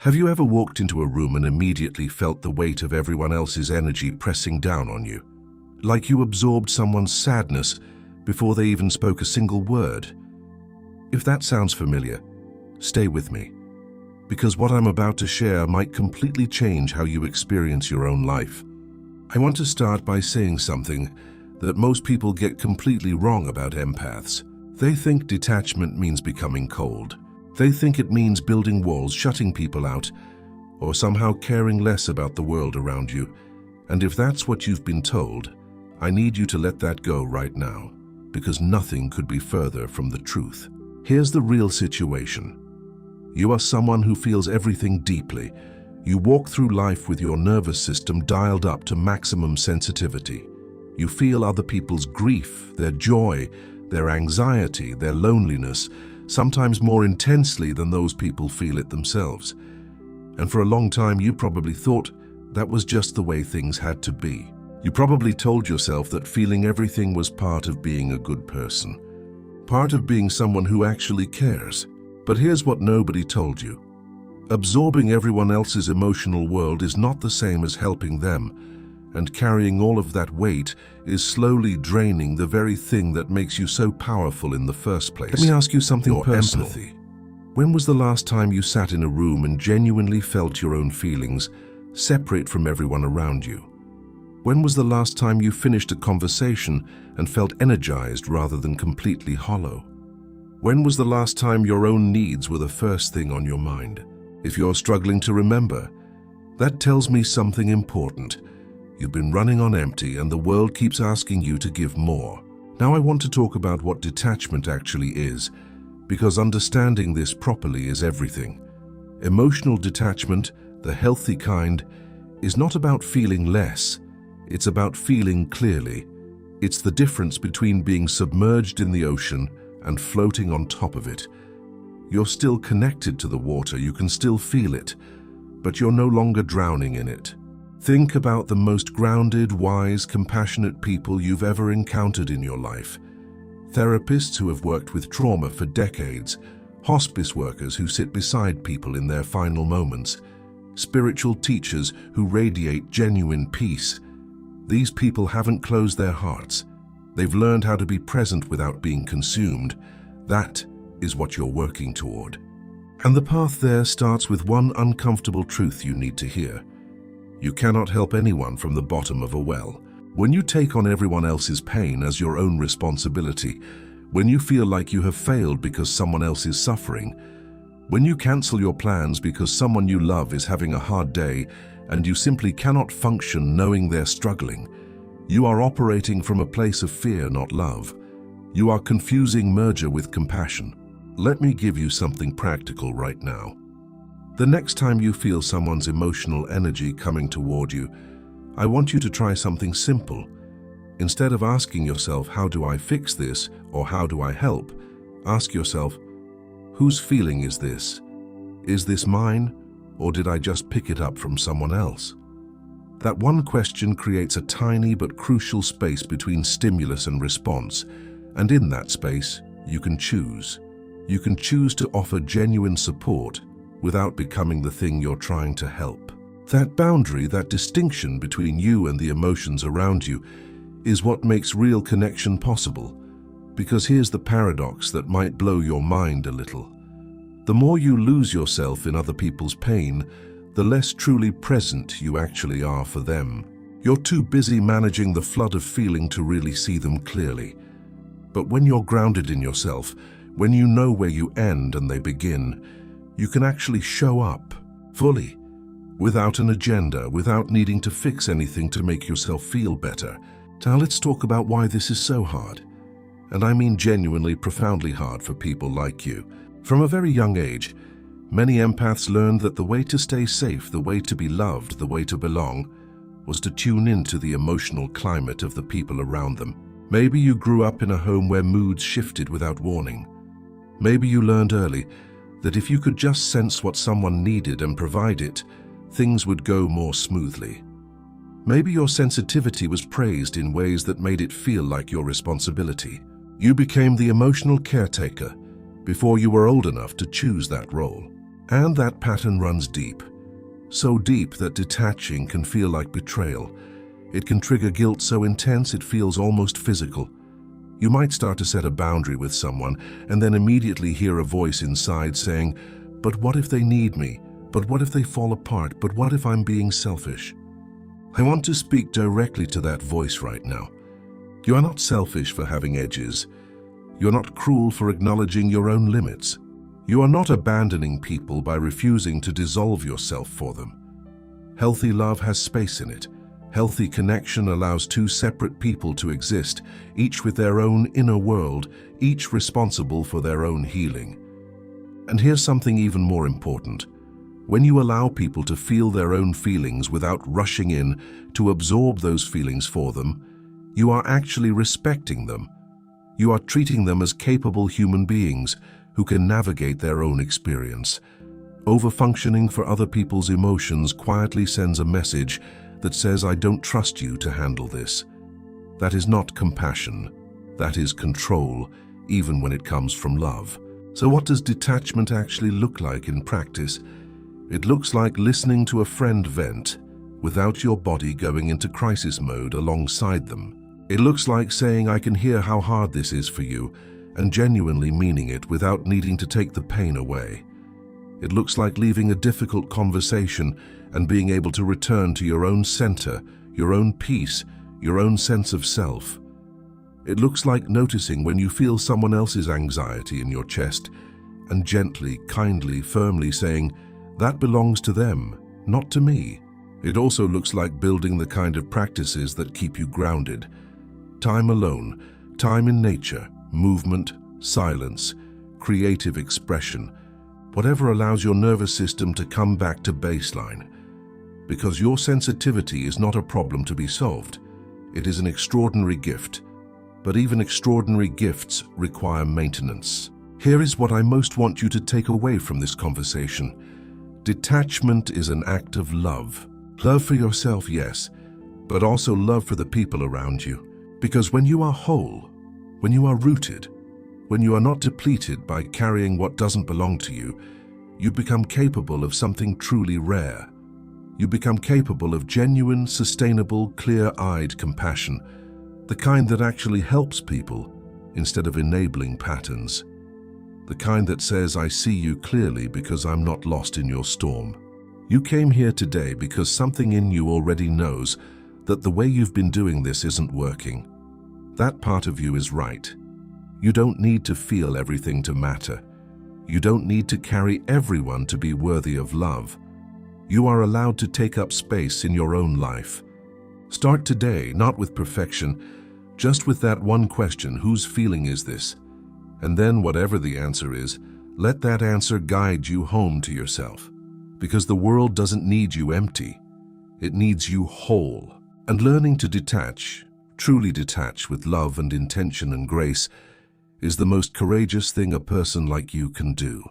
Have you ever walked into a room and immediately felt the weight of everyone else's energy pressing down on you? Like you absorbed someone's sadness before they even spoke a single word? If that sounds familiar, stay with me, because what I'm about to share might completely change how you experience your own life. I want to start by saying something that most people get completely wrong about empaths. They think detachment means becoming cold. They think it means building walls, shutting people out, or somehow caring less about the world around you. And if that's what you've been told, I need you to let that go right now, because nothing could be further from the truth. Here's the real situation. You are someone who feels everything deeply. You walk through life with your nervous system dialed up to maximum sensitivity. You feel other people's grief, their joy, their anxiety, their loneliness, sometimes more intensely than those people feel it themselves. And for a long time, you probably thought that was just the way things had to be. You probably told yourself that feeling everything was part of being a good person, part of being someone who actually cares. But here's what nobody told you. Absorbing everyone else's emotional world is not the same as helping them, and carrying all of that weight is slowly draining the very thing that makes you so powerful in the first place. Let me ask you something personal. Empathy. When was the last time you sat in a room and genuinely felt your own feelings, separate from everyone around you? When was the last time you finished a conversation and felt energized rather than completely hollow? When was the last time your own needs were the first thing on your mind? If you're struggling to remember, that tells me something important. You've been running on empty and the world keeps asking you to give more. Now I want to talk about what detachment actually is, because understanding this properly is everything. Emotional detachment, the healthy kind, is not about feeling less. It's about feeling clearly. It's the difference between being submerged in the ocean and floating on top of it. You're still connected to the water, you can still feel it, but you're no longer drowning in it. Think about the most grounded, wise, compassionate people you've ever encountered in your life. Therapists who have worked with trauma for decades, hospice workers who sit beside people in their final moments, spiritual teachers who radiate genuine peace. These people haven't closed their hearts. They've learned how to be present without being consumed. That is what you're working toward. And the path there starts with one uncomfortable truth you need to hear. You cannot help anyone from the bottom of a well. When you take on everyone else's pain as your own responsibility, when you feel like you have failed because someone else is suffering, when you cancel your plans because someone you love is having a hard day and you simply cannot function knowing they're struggling, you are operating from a place of fear, not love. You are confusing merger with compassion. Let me give you something practical right now. The next time you feel someone's emotional energy coming toward you, I want you to try something simple. Instead of asking yourself, how do I fix this, or how do I help, ask yourself, whose feeling is this? Is this mine, or did I just pick it up from someone else? That one question creates a tiny but crucial space between stimulus and response, and in that space, you can choose. You can choose to offer genuine support without becoming the thing you're trying to help. That boundary, that distinction between you and the emotions around you, is what makes real connection possible. Because here's the paradox that might blow your mind a little. The more you lose yourself in other people's pain, the less truly present you actually are for them. You're too busy managing the flood of feeling to really see them clearly. But when you're grounded in yourself, when you know where you end and they begin, you can actually show up fully, without an agenda, without needing to fix anything to make yourself feel better. Now let's talk about why this is so hard. And I mean genuinely, profoundly hard for people like you. From a very young age, many empaths learned that the way to stay safe, the way to be loved, the way to belong, was to tune into the emotional climate of the people around them. Maybe you grew up in a home where moods shifted without warning. Maybe you learned early that if you could just sense what someone needed and provide it, things would go more smoothly. Maybe your sensitivity was praised in ways that made it feel like your responsibility. You became the emotional caretaker before you were old enough to choose that role. And that pattern runs deep. So deep that detaching can feel like betrayal. It can trigger guilt so intense it feels almost physical. You might start to set a boundary with someone and then immediately hear a voice inside saying, "But what if they need me? But what if they fall apart? But what if I'm being selfish?" I want to speak directly to that voice right now. You are not selfish for having edges. You're not cruel for acknowledging your own limits. You are not abandoning people by refusing to dissolve yourself for them. Healthy love has space in it. Healthy connection allows two separate people to exist, each with their own inner world, each responsible for their own healing. And here's something even more important. When you allow people to feel their own feelings without rushing in to absorb those feelings for them, you are actually respecting them. You are treating them as capable human beings who can navigate their own experience. Overfunctioning for other people's emotions quietly sends a message that says, "I don't trust you to handle this." That is not compassion. That is control, even when it comes from love. So what does detachment actually look like in practice? It looks like listening to a friend vent without your body going into crisis mode alongside them. It looks like saying, "I can hear how hard this is for you," and genuinely meaning it without needing to take the pain away. It looks like leaving a difficult conversation and being able to return to your own center, your own peace, your own sense of self. It looks like noticing when you feel someone else's anxiety in your chest and gently, kindly, firmly saying, "That belongs to them, not to me." It also looks like building the kind of practices that keep you grounded. Time alone, time in nature, movement, silence, creative expression, whatever allows your nervous system to come back to baseline. Because your sensitivity is not a problem to be solved. It is an extraordinary gift. But even extraordinary gifts require maintenance. Here is what I most want you to take away from this conversation. Detachment is an act of love. Love for yourself, yes, but also love for the people around you. Because when you are whole, when you are rooted, when you are not depleted by carrying what doesn't belong to you, you become capable of something truly rare. You become capable of genuine, sustainable, clear-eyed compassion, the kind that actually helps people instead of enabling patterns. The kind that says, "I see you clearly because I'm not lost in your storm." You came here today because something in you already knows that the way you've been doing this isn't working. That part of you is right. You don't need to feel everything to matter. You don't need to carry everyone to be worthy of love. You are allowed to take up space in your own life. Start today, not with perfection, just with that one question, whose feeling is this? And then whatever the answer is, let that answer guide you home to yourself. Because the world doesn't need you empty. It needs you whole. And learning to detach, truly detach with love and intention and grace, is the most courageous thing a person like you can do.